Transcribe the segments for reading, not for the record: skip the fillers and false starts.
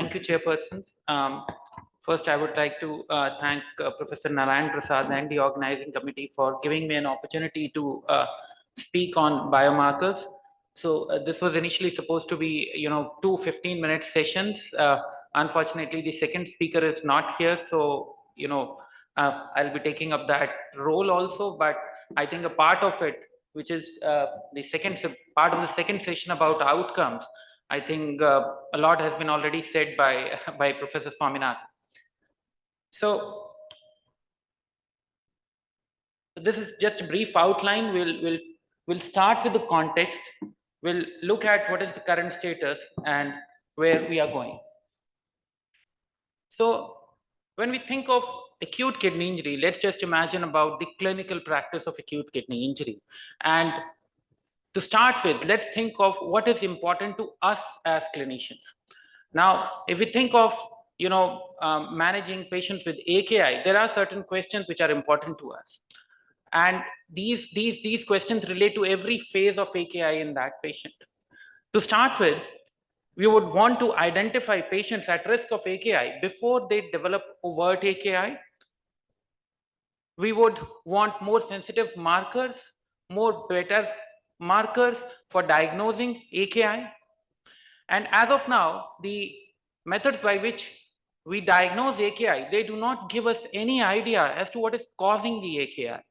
Thank you, chairpersons. First, I would like to thank Professor Narayan Prasad and the organizing committee for giving me an opportunity to speak on biomarkers. So this was initially supposed to be, two 15-minute sessions. Unfortunately, the second speaker is not here, so I'll be taking up that role also. But I think a part of it, which is the second part of the second session about outcomes, I think a lot has been already said by by Professor Swaminathan. So this is just a brief outline. We'll start with the context. We'll look at what is the current status and where we are going. So when we think of acute kidney injury, let's just imagine about the clinical practice of acute kidney injury. And to start with, let's think of what is important to us as clinicians. Now, if we think of managing patients with AKI, there are certain questions which are important to us, and these questions relate to every phase of AKI in that patient. To start with, we would want to identify patients at risk of AKI before they develop overt AKI. We would want more sensitive markers, more better markers for diagnosing AKI. And as of now, the methods by which we diagnose AKI, they do not give us any idea as to what is causing the AKI.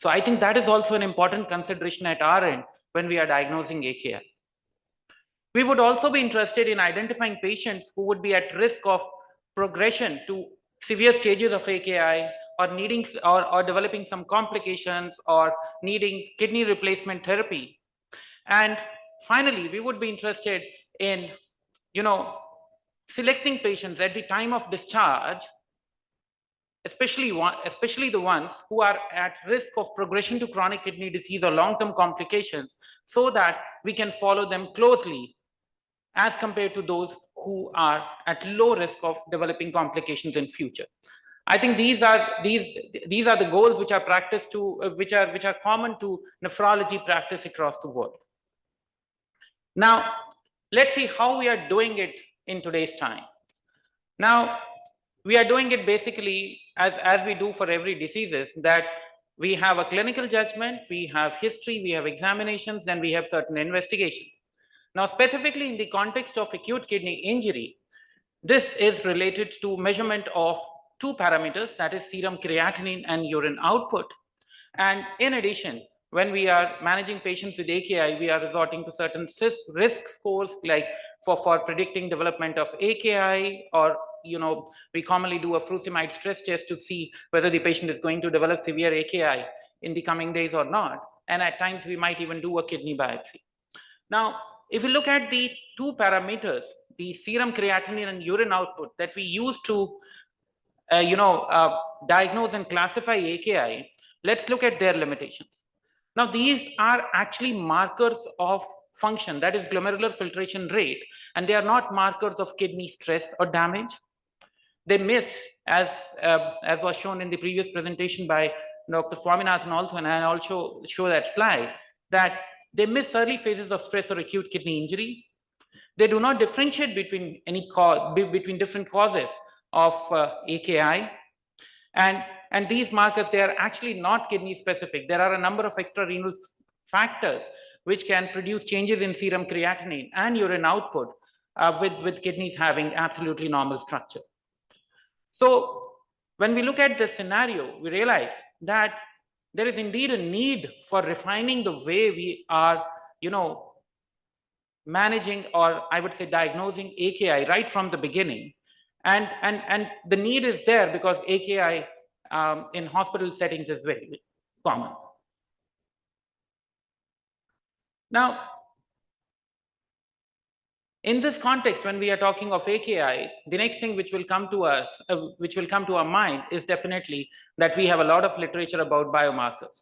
So I think that is also an important consideration at our end when we are diagnosing AKI. We would also be interested in identifying patients who would be at risk of progression to severe stages of AKI, or needing or developing some complications, or needing kidney replacement therapy. And finally, we would be interested in selecting patients at the time of discharge, especially the ones who are at risk of progression to chronic kidney disease or long-term complications, so that we can follow them closely as compared to those who are at low risk of developing complications in future. I think these are the goals which are practiced which are common to nephrology practice across the world. Now, let's see how we are doing it in today's time. Now, we are doing it basically as we do for every diseases, that we have a clinical judgment, we have history, we have examinations, and we have certain investigations. Now, specifically in the context of acute kidney injury, this is related to measurement of two parameters, that is serum creatinine and urine output. And in addition, when we are managing patients with AKI, we are resorting to certain risk scores, like for predicting development of AKI, or we commonly do a furosemide stress test to see whether the patient is going to develop severe AKI in the coming days or not. And at times we might even do a kidney biopsy. Now, if you look at the two parameters, the serum creatinine and urine output that we use to diagnose and classify AKI, let's look at their limitations. Now, these are actually markers of function, that is glomerular filtration rate, and they are not markers of kidney stress or damage. They miss, as was shown in the previous presentation by Dr. Swaminathan also, and I also show that slide, that they miss early phases of stress or acute kidney injury. They do not differentiate between between different causes of AKI, and these markers, they are actually not kidney specific. There are a number of extrarenal factors which can produce changes in serum creatinine and urine output with kidneys having absolutely normal structure. So when we look at this scenario, we realize that there is indeed a need for refining the way we are, managing, or I would say diagnosing AKI right from the beginning. And the need is there because AKI in hospital settings is very common. Now, in this context, when we are talking of AKI, the next thing which will come to us, which will come to our mind, is definitely that we have a lot of literature about biomarkers.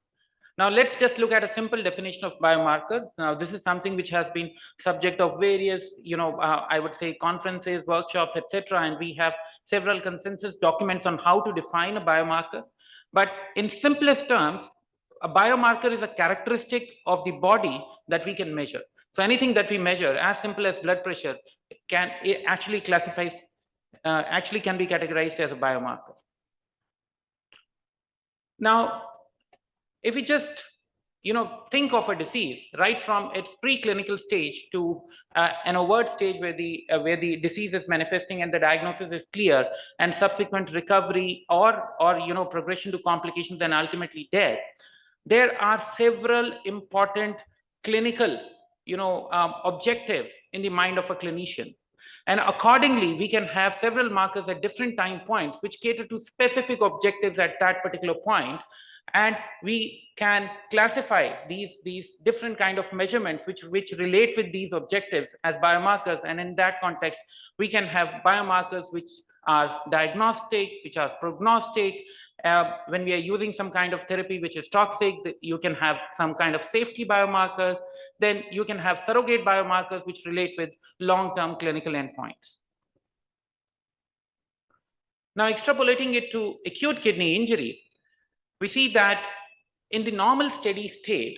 Now, let's just look at a simple definition of biomarker. Now, this is something which has been subject of various, I would say, conferences, workshops, etc. And we have several consensus documents on how to define a biomarker. But in simplest terms, a biomarker is a characteristic of the body that we can measure. So anything that we measure, as simple as blood pressure, it actually classifies actually can be categorized as a biomarker. Now, if we just think of a disease right from its preclinical stage to an overt stage where the disease is manifesting and the diagnosis is clear, and subsequent recovery or progression to complications and ultimately death, there are several important clinical objectives in the mind of a clinician. And accordingly, we can have several markers at different time points which cater to specific objectives at that particular point. And we can classify these different kind of measurements which relate with these objectives as biomarkers. And in that context, we can have biomarkers which are diagnostic, which are prognostic. When we are using some kind of therapy which is toxic, you can have some kind of safety biomarkers. Then you can have surrogate biomarkers which relate with long-term clinical endpoints. Now, extrapolating it to acute kidney injury, we see that in the normal steady state,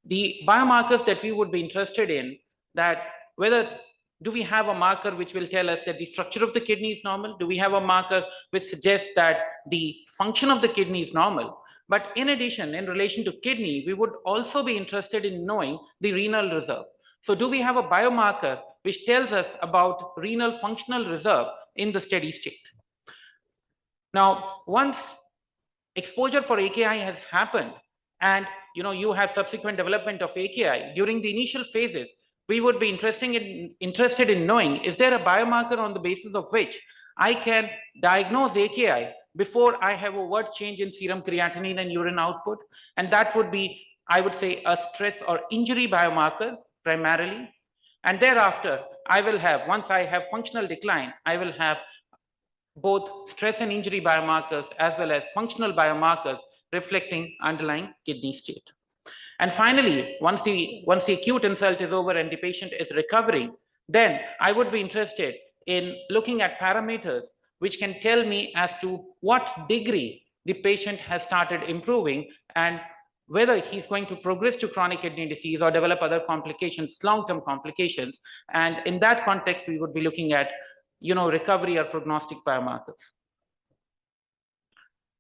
the biomarkers that we would be interested in, that whether do we have a marker which will tell us that the structure of the kidney is normal? Do we have a marker which suggests that the function of the kidney is normal? But in addition, in relation to kidney, we would also be interested in knowing the renal reserve. So do we have a biomarker which tells us about renal functional reserve in the steady state? Now, once exposure for AKI has happened and you have subsequent development of AKI, during the initial phases, we would be interested in knowing, is there a biomarker on the basis of which I can diagnose AKI before I have overt change in serum creatinine and urine output? And that would be, I would say, a stress or injury biomarker primarily. And thereafter, I will have, once I have functional decline, I will have both stress and injury biomarkers as well as functional biomarkers reflecting underlying kidney state. And finally, once the acute insult is over and the patient is recovering, then I would be interested in looking at parameters which can tell me as to what degree the patient has started improving and whether he's going to progress to chronic kidney disease or develop other complications, long-term complications. And in that context, we would be looking at recovery or prognostic biomarkers.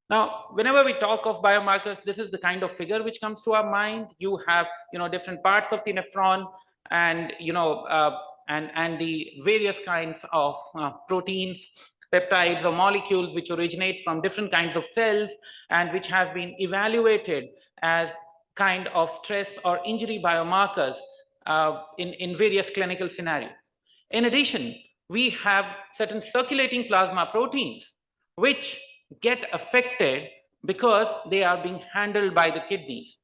Now, whenever we talk of biomarkers, this is the kind of figure which comes to our mind. You have, different parts of the nephron and, and the various kinds of proteins, peptides or molecules which originate from different kinds of cells and which have been evaluated as kind of stress or injury biomarkers in various clinical scenarios. In addition, we have certain circulating plasma proteins which get affected because they are being handled by the kidneys.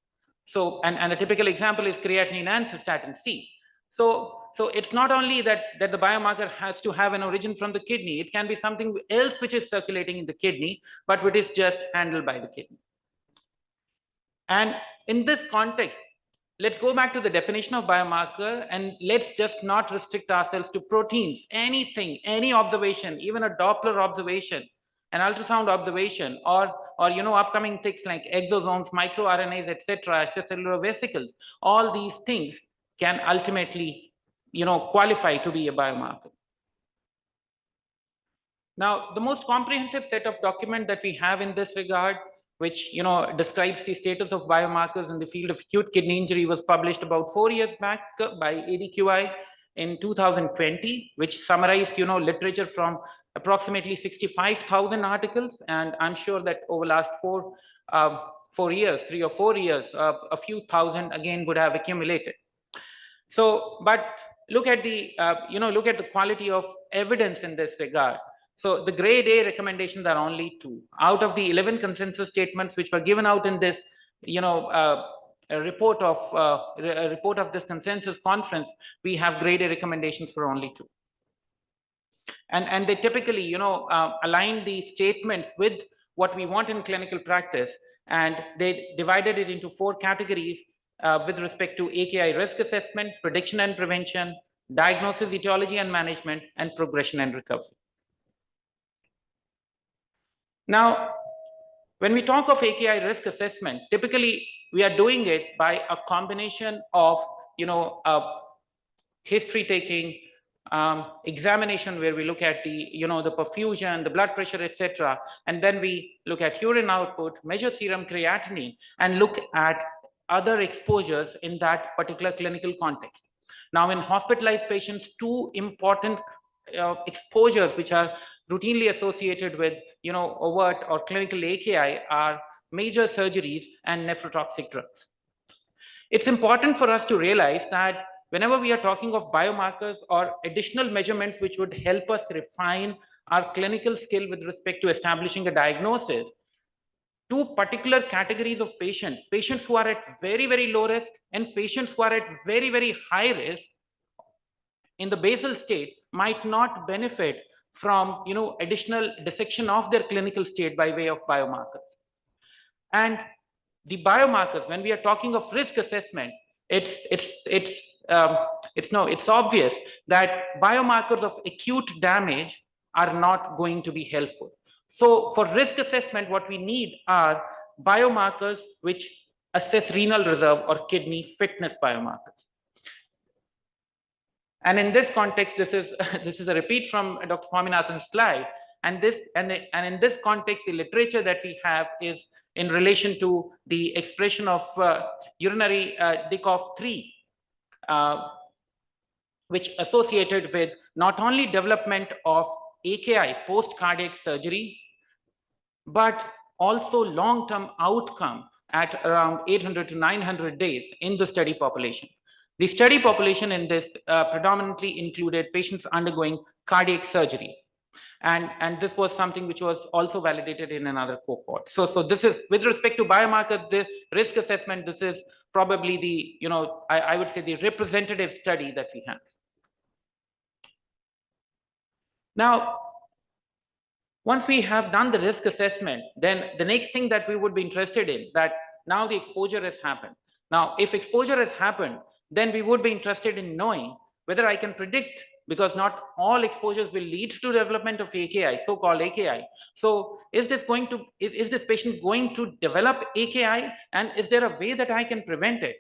So, and a typical example is creatinine and cystatin C. So it's not only that the biomarker has to have an origin from the kidney, it can be something else which is circulating in the kidney, but which is just handled by the kidney. And in this context, let's go back to the definition of biomarker and let's just not restrict ourselves to proteins. Anything, any observation, even a Doppler observation, an ultrasound observation, or upcoming things like exosomes, microRNAs, etc., extracellular vesicles, all these things can ultimately qualify to be a biomarker. Now, the most comprehensive set of document that we have in this regard, which describes the status of biomarkers in the field of acute kidney injury, was published about 4 years back by ADQI in 2020, which summarized literature from approximately 65,000 articles, and I'm sure that over last 3 or 4 years, a few thousand again would have accumulated. So, but look at the look at the quality of evidence in this regard. So the grade A recommendations are only 2 out of the 11 consensus statements which were given out in this a report of this consensus conference. We have grade A recommendations for only 2. And they typically, align the statements with what we want in clinical practice, and they divided it into 4 categories with respect to AKI risk assessment, prediction and prevention, diagnosis, etiology and management, and progression and recovery. Now, when we talk of AKI risk assessment, typically we are doing it by a combination of, history taking, examination where we look at the perfusion, the blood pressure, etc. And then we look at urine output, measure serum creatinine, and look at other exposures in that particular clinical context. Now, in hospitalized patients, two important exposures which are routinely associated with overt or clinical AKI are major surgeries and nephrotoxic drugs. It's important for us to realize that whenever we are talking of biomarkers or additional measurements which would help us refine our clinical skill with respect to establishing a diagnosis, two particular categories of patients, patients who are at very, very low risk and patients who are at very, very high risk in the basal state might not benefit from additional dissection of their clinical state by way of biomarkers. And the biomarkers, when we are talking of risk assessment, it's obvious that biomarkers of acute damage are not going to be helpful. So for risk assessment, what we need are biomarkers which assess renal reserve or kidney fitness biomarkers. And in this context, this is a repeat from Dr. Swaminathan's slide. And in this context, the literature that we have is in relation to the expression of urinary DICOF3, which associated with not only development of AKI post-cardiac surgery, but also long-term outcome at around 800 to 900 days in the study population. The study population in this predominantly included patients undergoing cardiac surgery. And this was something which was also validated in another cohort. So this is, with respect to biomarker, the risk assessment, this is probably the, I would say the representative study that we have. Now, once we have done the risk assessment, then the next thing that we would be interested in, that now the exposure has happened. Now, if exposure has happened, then we would be interested in knowing whether I can predict, because not all exposures will lead to development of AKI, so-called AKI. So is this patient going to develop AKI, and is there a way that I can prevent it?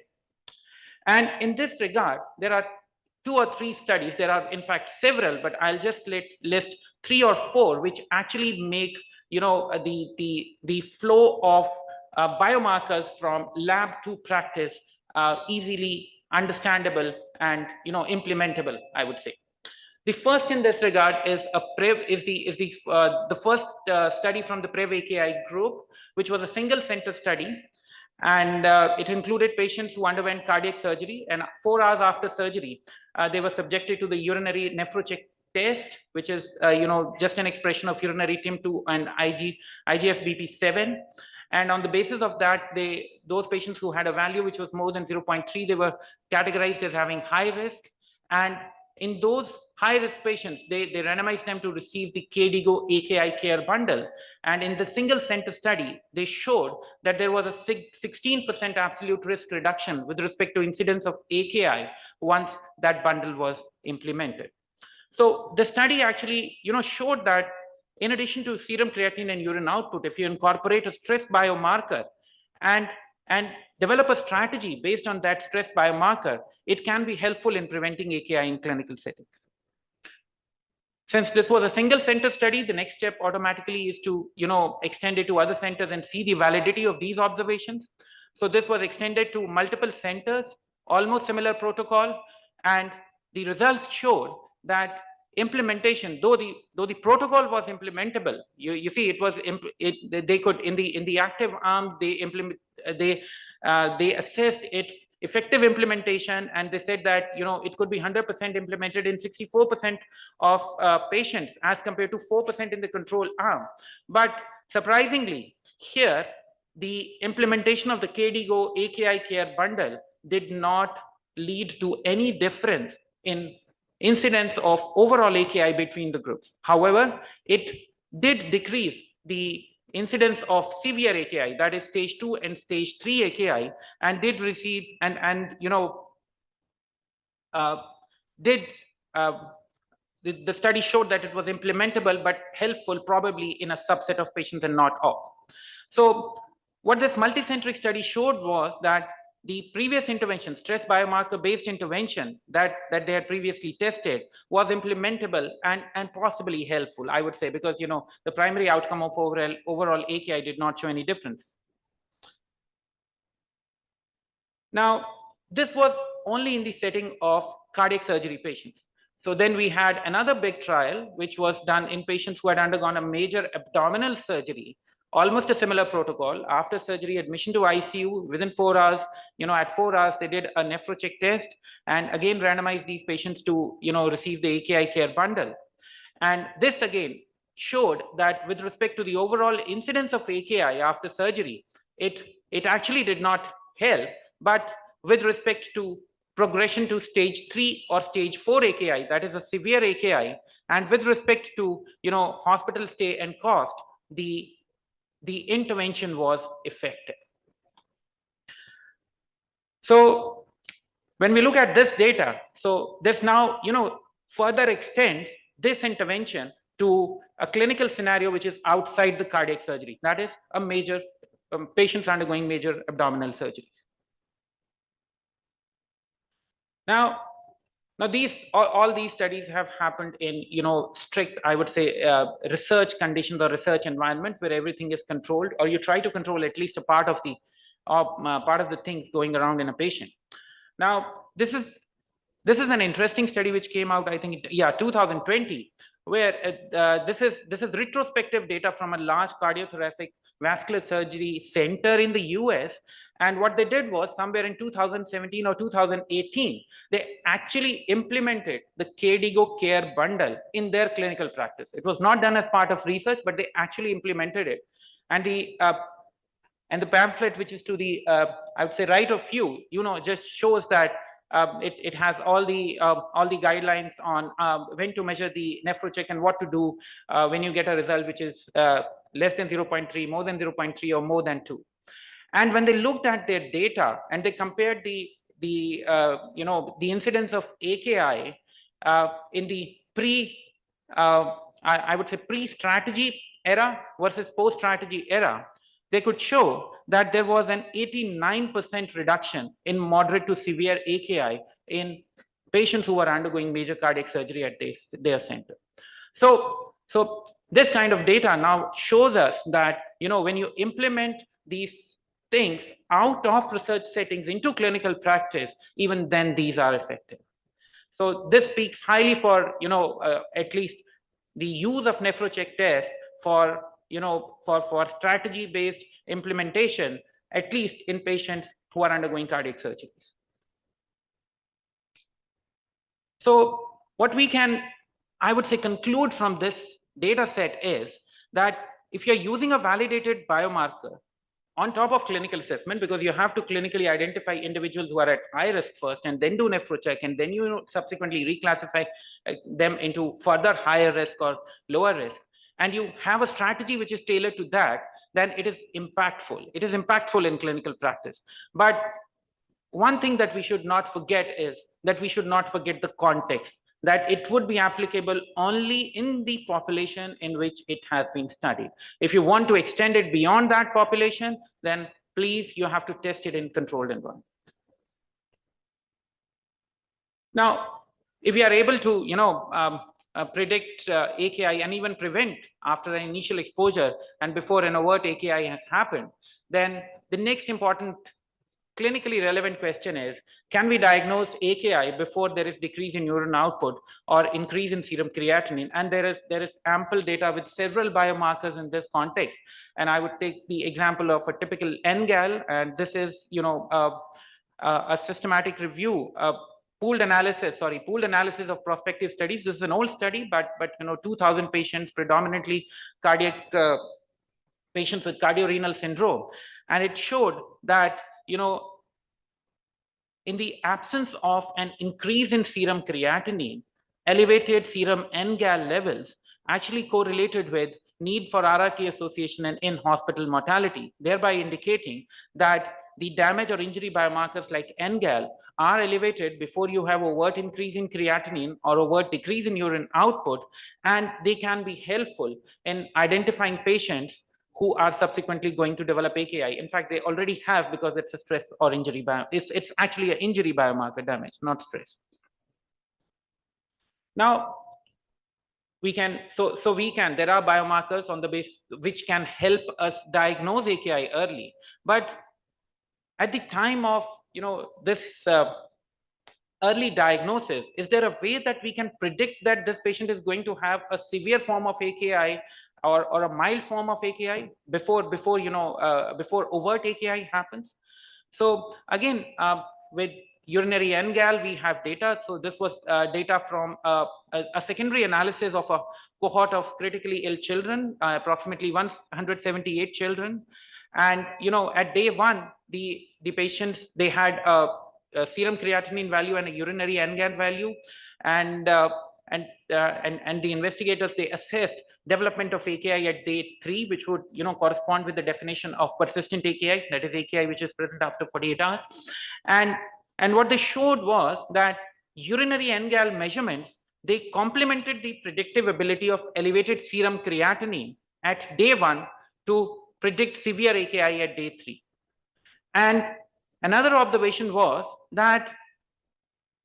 And in this regard, there are 2 or 3 studies. There are in fact several, but I'll just list 3 or 4 which actually make the flow of biomarkers from lab to practice easily understandable and implementable, I would say. The first in this regard is the first study from the PREV-AKI group, which was a single center study, and it included patients who underwent cardiac surgery, and 4 hours after surgery, they were subjected to the urinary nephrocheck test, which is just an expression of urinary TIM2 and IGF-BP7. And on the basis of that, those patients who had a value which was more than 0.3, they were categorized as having high risk. And in those high-risk patients, they randomized them to receive the KDIGO AKI care bundle. And in the single center study, they showed that there was a 16% absolute risk reduction with respect to incidence of AKI once that bundle was implemented. So the study actually, showed that in addition to serum creatinine and urine output, if you incorporate a stress biomarker and develop a strategy based on that stress biomarker, it can be helpful in preventing AKI in clinical settings. Since this was a single center study, the next step automatically is to, extend it to other centers and see the validity of these observations. So this was extended to multiple centers, almost similar protocol, and the results showed that implementation, though the protocol was implementable, you see, it was they could in the active arm they assessed its effective implementation, and they said that it could be 100% implemented in 64% of patients as compared to 4% in the control arm. But surprisingly, here the implementation of the KDIGO AKI care bundle did not lead to any difference in incidence of overall AKI between the groups. However, it did decrease the incidence of severe AKI, that is stage 2 and stage 3 AKI, and did receive the study showed that it was implementable but helpful probably in a subset of patients and not all. So what this multicentric study showed was that the previous intervention, stress biomarker based intervention that they had previously tested was implementable and possibly helpful, I would say, because the primary outcome of overall AKI did not show any difference. Now, this was only in the setting of cardiac surgery patients. So then we had another big trial, which was done in patients who had undergone a major abdominal surgery, almost a similar protocol. After surgery, admission to ICU within 4 hours, at 4 hours, they did a nephrocheck test and again randomized these patients to, receive the AKI care bundle. And this again showed that with respect to the overall incidence of AKI after surgery, it actually did not help, but with respect to progression to stage 3 or stage 4 AKI, that is a severe AKI, and with respect to hospital stay and cost, the intervention was effective. So when we look at this data, so this now further extends this intervention to a clinical scenario which is outside the cardiac surgery, that is a major patients undergoing major abdominal surgeries. Now these all these studies have happened in strict, I would say, research conditions or research environments where everything is controlled, or you try to control at least a part of the things going around in a patient. Now this is an interesting study which came out, I think, 2020, where this is retrospective data from a large cardiothoracic vascular surgery center in the US. And what they did was, somewhere in 2017 or 2018, they actually implemented the KDIGO care bundle in their clinical practice. It was not done as part of research, but they actually implemented it. And the pamphlet, which is to the I would say right of you, just shows that it has all the guidelines on when to measure the nephrocheck and what to do when you get a result which is less than 0.3, more than 0.3, or more than 2. And when they looked at their data and they compared the incidence of AKI in the I would say pre-strategy era versus post-strategy era, they could show that there was an 89% reduction in moderate to severe AKI in patients who were undergoing major cardiac surgery at their center. So this kind of data now shows us that when you implement these things out of research settings into clinical practice, even then these are effective. So this speaks highly for at least the use of nephrocheck test for strategy based implementation, at least in patients who are undergoing cardiac surgeries. So what we can, I would say, conclude from this data set is that if you're using a validated biomarker on top of clinical assessment, because you have to clinically identify individuals who are at high risk first and then do nephrocheck, and then subsequently reclassify them into further higher risk or lower risk, and you have a strategy which is tailored to that, then it is impactful. It is impactful in clinical practice. But one thing that we should not forget is that we should not forget the context, that it would be applicable only in the population in which it has been studied. If you want to extend it beyond that population, then please, you have to test it in controlled environment. Now, if you are able to, predict AKI and even prevent after an initial exposure and before an overt AKI has happened, then the next important clinically relevant question is, can we diagnose AKI before there is decrease in urine output or increase in serum creatinine? And there is ample data with several biomarkers in this context. And I would take the example of a typical NGAL, and this is a systematic review, pooled analysis of prospective studies. This is an old study, but 2,000 patients, predominantly cardiac patients with cardiorenal syndrome, and it showed that in the absence of an increase in serum creatinine, elevated serum NGAL levels actually correlated with need for RRK association and in-hospital mortality, thereby indicating that the damage or injury biomarkers like NGAL are elevated before you have overt increase in creatinine or overt decrease in urine output, and they can be helpful in identifying patients who are subsequently going to develop AKI. In fact, they already have, because it's a stress or injury it's actually an injury biomarker damage, not stress. Now, there are biomarkers on the base which can help us diagnose AKI early. But at the time of, this early diagnosis, is there a way that we can predict that this patient is going to have a severe form of AKI or a mild form of AKI before overt AKI happens? So again, with urinary NGAL, we have data. So this was data from a secondary analysis of a cohort of critically ill children, approximately 178 children. And at day 1, the patients, they had a serum creatinine value and a urinary NGAL value, and the investigators, they assessed development of AKI at day 3, which would correspond with the definition of persistent AKI, that is AKI which is present after 48 hours. And what they showed was that urinary NGAL measurements, they complemented the predictive ability of elevated serum creatinine at day 1 to predict severe AKI at day 3. And another observation was that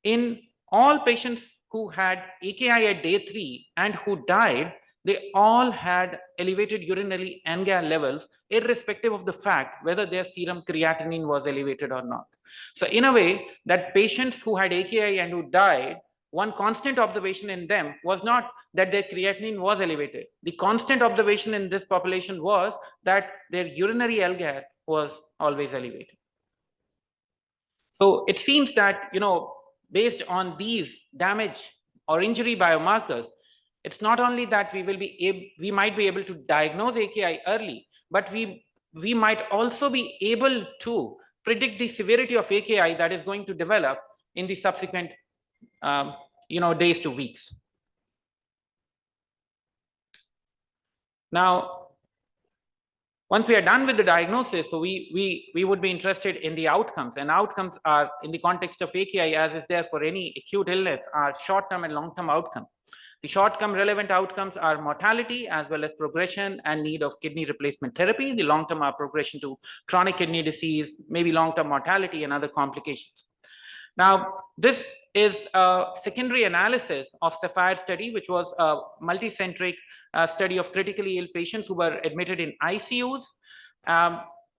in all patients who had AKI at day 3 and who died, they all had elevated urinary NGAL levels, irrespective of the fact whether their serum creatinine was elevated or not. So in a way, that patients who had AKI and who died, one constant observation in them was not that their creatinine was elevated. The constant observation in this population was that their urinary NGAL was always elevated. So it seems that, based on these damage or injury biomarkers, it's not only that we might be able to diagnose AKI early, but we might also be able to predict the severity of AKI that is going to develop in the subsequent days to weeks. Now, once we are done with the diagnosis, so we would be interested in the outcomes, and outcomes are, in the context of AKI, as is there for any acute illness, are short-term and long-term outcomes. The short-term relevant outcomes are mortality as well as progression and need of kidney replacement therapy. The long-term are progression to chronic kidney disease, maybe long-term mortality and other complications. Now, this is a secondary analysis of SAPPHIRE study, which was a multicentric study of critically ill patients who were admitted in ICUs.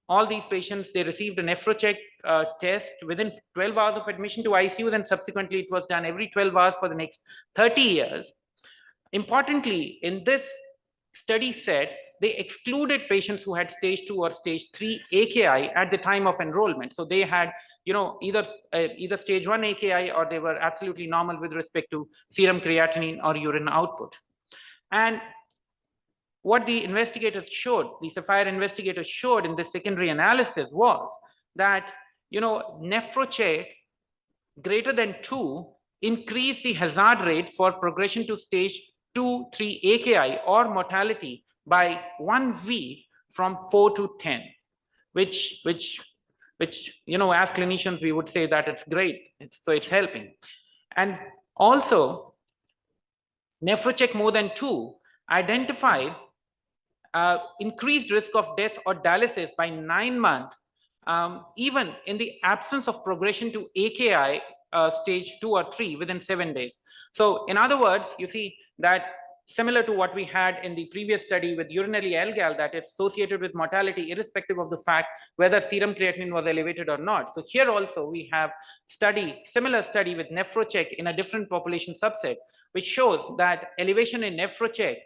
All these patients, they received a NephroCheck test within 12 hours of admission to ICU, and subsequently it was done every 12 hours for the next 30 years. Importantly, in this study set, they excluded patients who had stage 2 or stage 3 AKI at the time of enrollment. So they had, either stage 1 AKI, or they were absolutely normal with respect to serum creatinine or urine output. And what the investigators showed, the SAPPHIRE investigators showed in this secondary analysis was that, NephroCheck greater than 2 increased the hazard rate for progression to stage 2, 3 AKI or mortality by 1 week from 4 to 10, which as clinicians, we would say that it's great. So it's helping. And also, NephroCheck more than 2 identified increased risk of death or dialysis by 9 months, even in the absence of progression to AKI stage 2 or 3 within 7 days. So in other words, you see that similar to what we had in the previous study with urinary NGAL, that it's associated with mortality irrespective of the fact whether serum creatinine was elevated or not. So here also we have similar study with NephroCheck in a different population subset, which shows that elevation in NephroCheck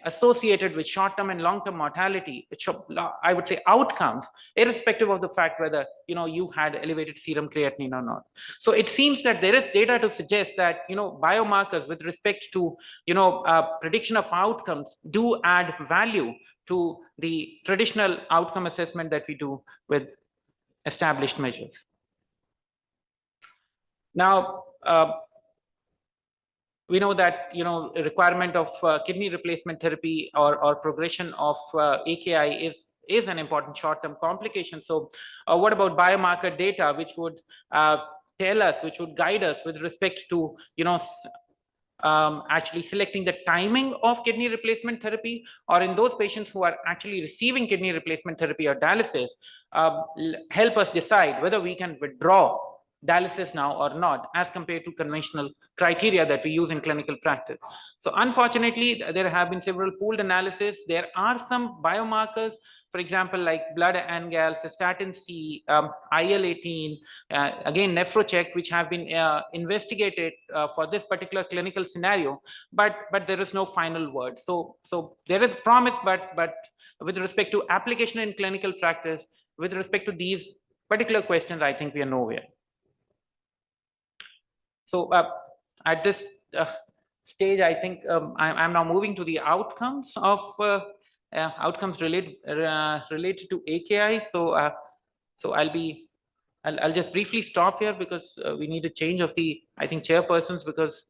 associated with short-term and long-term mortality, which I would say outcomes, irrespective of the fact whether you had elevated serum creatinine or not. So it seems that there is data to suggest that biomarkers with respect to prediction of outcomes do add value to the traditional outcome assessment that we do with established measures. Now, we know that a requirement of kidney replacement therapy or progression of AKI is an important short-term complication. So what about biomarker data which would tell us, which would guide us with respect to actually selecting the timing of kidney replacement therapy, or in those patients who are actually receiving kidney replacement therapy or dialysis, help us decide whether we can withdraw dialysis now or not, as compared to conventional criteria that we use in clinical practice. So unfortunately, there have been several pooled analyses. There are some biomarkers, for example, like blood NGAL, cystatin C, IL-18, again, NephroCheck, which have been investigated for this particular clinical scenario, but there is no final word. So there is promise, but with respect to application in clinical practice, with respect to these particular questions, I think we are nowhere. So at this stage, I think I'm now moving to the outcomes of outcomes related to AKI. So so I'll just briefly stop here, because we need a change of the, I think, chairpersons, because